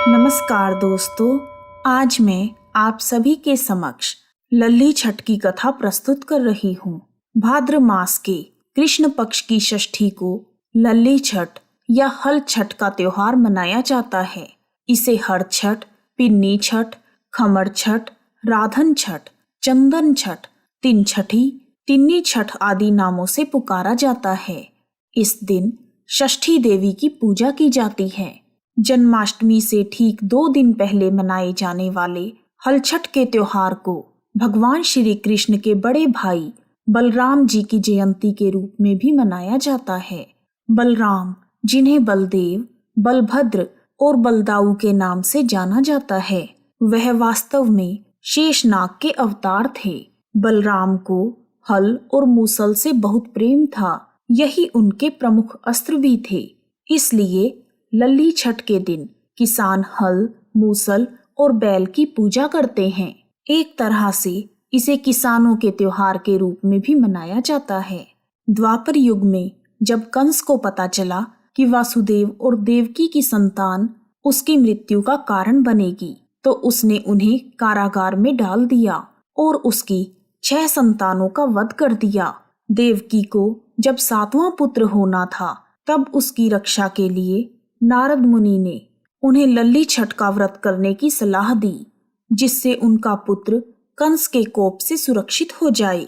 नमस्कार दोस्तों, आज मैं आप सभी के समक्ष लल्ली छठ की कथा प्रस्तुत कर रही हूँ। भाद्र मास के कृष्ण पक्ष की षष्ठी को लल्ली छठ या हल छठ का त्योहार मनाया जाता है। इसे हर छठ, पिन्नी छठ, खमर छठ, राधन छठ, चंदन छठ, तीन छठी, तिन्नी छठ आदि नामों से पुकारा जाता है। इस दिन षष्ठी देवी की पूजा की जाती है। जन्माष्टमी से ठीक 2 दिन पहले मनाए जाने वाले हल छठ के त्योहार को भगवान श्री कृष्ण के बड़े भाई बलराम जी की जयंती के रूप में भी मनाया जाता है। बलराम, जिन्हें बलदेव, बलभद्र और बलदाऊ के नाम से जाना जाता है, वह वास्तव में शेषनाग के अवतार थे। बलराम को हल और मूसल से बहुत प्रेम था। यही उनके प्रमुख अस्त्र भी थे। इसलिए लल्ली छठ के दिन किसान हल, मूसल और बैल की पूजा करते हैं। एक तरह से इसे किसानों के त्योहार के रूप में भी मनाया जाता है। द्वापर युग में जब कंस को पता चला कि वासुदेव और देवकी की संतान उसकी मृत्यु का कारण बनेगी, तो उसने उन्हें कारागार में डाल दिया और उसकी 6 संतानों का वध कर दिया। देवकी को जब 7वां पुत्र होना था, तब उसकी रक्षा के लिए नारद मुनि ने उन्हें लल्ली छठ का व्रत करने की सलाह दी, जिससे उनका पुत्र कंस के कोप से सुरक्षित हो जाए।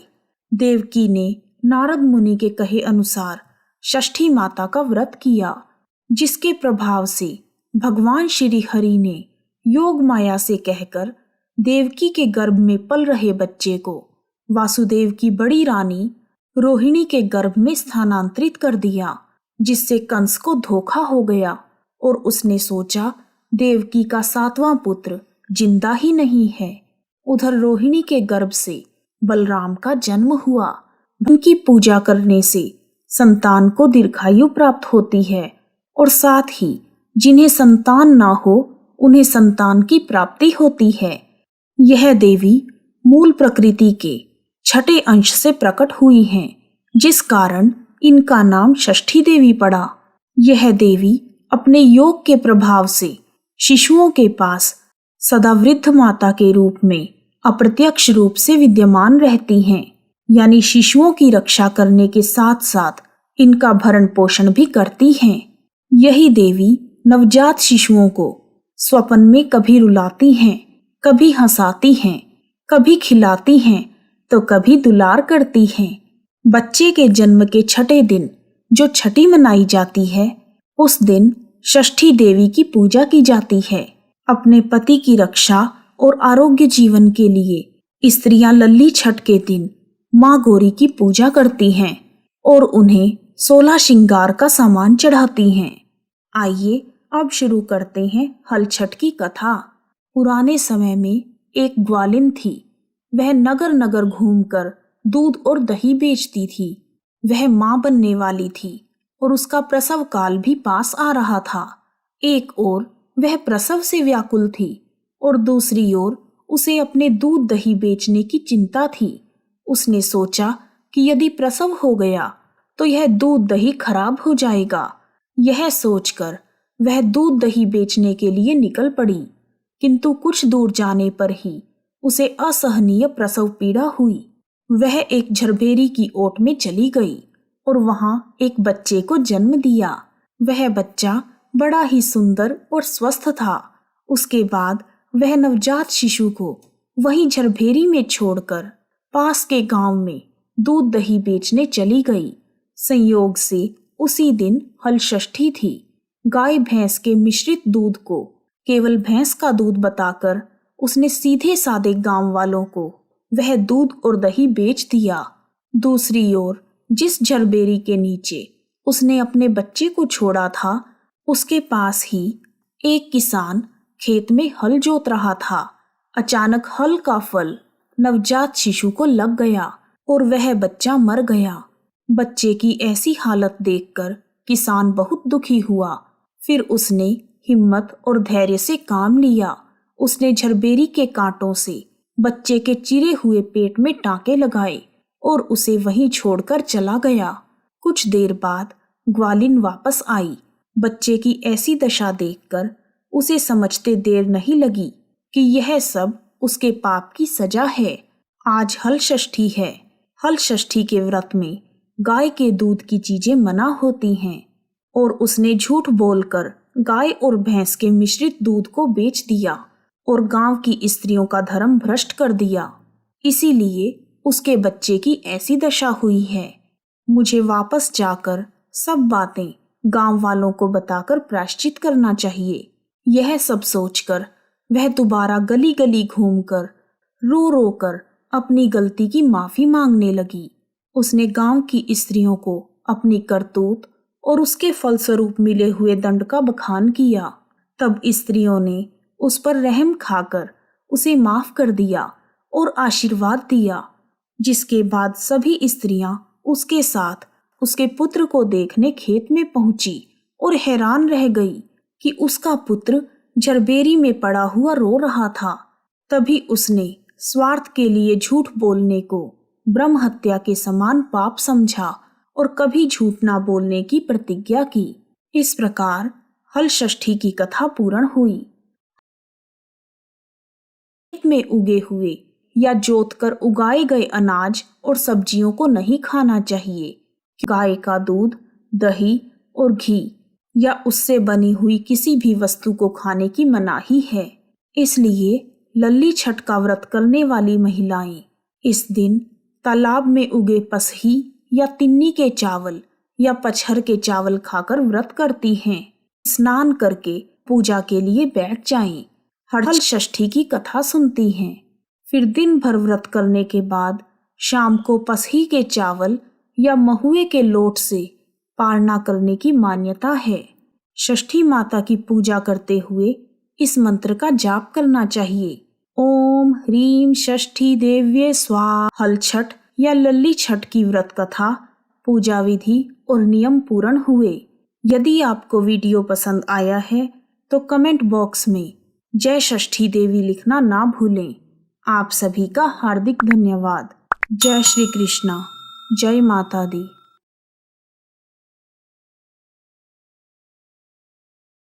देवकी ने नारद मुनि के कहे अनुसार षष्ठी माता का व्रत किया, जिसके प्रभाव से भगवान श्री हरि ने योग माया से कहकर देवकी के गर्भ में पल रहे बच्चे को वासुदेव की बड़ी रानी रोहिणी के गर्भ में स्थानांतरित कर दिया, जिससे कंस को धोखा हो गया और उसने सोचा देवकी का 7वां पुत्र जिंदा ही नहीं है। उधर रोहिणी के गर्भ से बलराम का जन्म हुआ। उनकी पूजा करने से संतान को दीर्घायु प्राप्त होती है और साथ ही जिन्हें संतान ना हो उन्हें संतान की प्राप्ति होती है। यह देवी मूल प्रकृति के छठे अंश से प्रकट हुई हैं, जिस कारण इनका नाम षष्ठी देवी पड़ा। यह देवी अपने योग के प्रभाव से शिशुओं के पास सदा वृद्ध माता के रूप में अप्रत्यक्ष रूप से विद्यमान रहती हैं, यानी शिशुओं की रक्षा करने के साथ साथ इनका भरण पोषण भी करती हैं। यही देवी नवजात शिशुओं को स्वप्न में कभी रुलाती हैं, कभी हंसाती हैं, कभी खिलाती हैं तो कभी दुलार करती हैं। बच्चे के जन्म के छठे दिन जो छठी मनाई जाती है, उस दिन षष्ठी देवी की पूजा की जाती है। अपने पति की रक्षा और आरोग्य जीवन के लिए स्त्रियां लल्ली छठ के दिन माँ गौरी की पूजा करती हैं और उन्हें 16 श्रृंगार का सामान चढ़ाती हैं। आइए अब शुरू करते हैं हल छठ की कथा। पुराने समय में एक ग्वालिन थी। वह नगर नगर घूमकर दूध और दही बेचती थी। वह माँ बनने वाली थी और उसका प्रसव काल भी पास आ रहा था। एक ओर वह प्रसव से व्याकुल थी और दूसरी ओर उसे अपने दूध दही बेचने की चिंता थी। उसने सोचा कि यदि प्रसव हो गया तो यह दूध दही खराब हो जाएगा। यह सोचकर वह दूध दही बेचने के लिए निकल पड़ी, किंतु कुछ दूर जाने पर ही उसे असहनीय प्रसव पीड़ा हुई। वह एक झरभेरी की ओट में चली गई और वहां एक बच्चे को जन्म दिया। वह बच्चा बड़ा ही सुंदर और स्वस्थ था। उसके बाद वह नवजात शिशु को वहीं झरभेरी में छोड़कर पास के गांव में दूध दही बेचने चली गई। संयोग से उसी दिन हल षष्ठी थी। गाय भैंस के मिश्रित दूध को केवल भैंस का दूध बताकर उसने सीधे सादे गांव वालों को वह दूध और दही बेच दिया। दूसरी ओर जिस झरबेरी के नीचे उसने अपने बच्चे को छोड़ा था, उसके पास ही एक किसान खेत में हल जोत रहा था। अचानक हल का फल नवजात शिशु को लग गया और वह बच्चा मर गया। बच्चे की ऐसी हालत देखकर किसान बहुत दुखी हुआ। फिर उसने हिम्मत और धैर्य से काम लिया। उसने झरबेरी के कांटों से बच्चे के चिरे हुए पेट में टांके लगाए और उसे वहीं छोड़कर चला गया। कुछ देर बाद ग्वालिन वापस आई। बच्चे की ऐसी दशा देखकर उसे समझते देर नहीं लगी कि यह सब उसके पाप की सजा है। आज हल षष्ठी है। हल षष्ठी के व्रत में गाय के दूध की चीजें मना होती हैं और उसने झूठ बोलकर गाय और भैंस के मिश्रित दूध को बेच दिया और गांव की स्त्रियों का धर्म भ्रष्ट कर दिया। इसीलिए उसके बच्चे की ऐसी दशा हुई है। मुझे वापस जाकर सब बातें गांव वालों को बताकर प्रायश्चित करना चाहिए। यह सब सोचकर वह दोबारा गली गली घूमकर रो रो कर अपनी गलती की माफी मांगने लगी। उसने गांव की स्त्रियों को अपनी करतूत और उसके फलस्वरूप मिले हुए दंड का बखान किया। तब स्त्रियों ने उस पर रहम खाकर उसे माफ कर दिया और आशीर्वाद दिया, जिसके बाद सभी स्त्रियां उसके साथ उसके पुत्र को देखने खेत में पहुंची और हैरान रह गई कि उसका पुत्र जरबेरी में पड़ा हुआ रो रहा था। तभी उसने स्वार्थ के लिए झूठ बोलने को ब्रह्म हत्या के समान पाप समझा और कभी झूठ ना बोलने की प्रतिज्ञा की। इस प्रकार हल षष्ठी की कथा पूर्ण हुई। खेत में उगे हुए या जोतकर उगाए गए अनाज और सब्जियों को नहीं खाना चाहिए। गाय का दूध, दही और घी या उससे बनी हुई किसी भी वस्तु को खाने की मनाही है। इसलिए लल्ली छठ का व्रत करने वाली महिलाएं इस दिन तालाब में उगे पसही या तिन्नी के चावल या पचहर के चावल खाकर व्रत करती हैं। स्नान करके पूजा के लिए बैठ जाएं। हल षष्ठी की कथा सुनती हैं। फिर दिन भर व्रत करने के बाद शाम को पसही के चावल या महुए के लोट से पारना करने की मान्यता है। षष्ठी माता की पूजा करते हुए इस मंत्र का जाप करना चाहिए। ओम ह्रीम षष्ठी देव्ये स्वाहा। हल छठ या लल्ली छठ की व्रत कथा, पूजा विधि और नियम पूर्ण हुए। यदि आपको वीडियो पसंद आया है तो कमेंट बॉक्स में जय षष्ठी देवी लिखना ना भूलें। आप सभी का हार्दिक धन्यवाद। जय श्री कृष्णा। जय माता दी।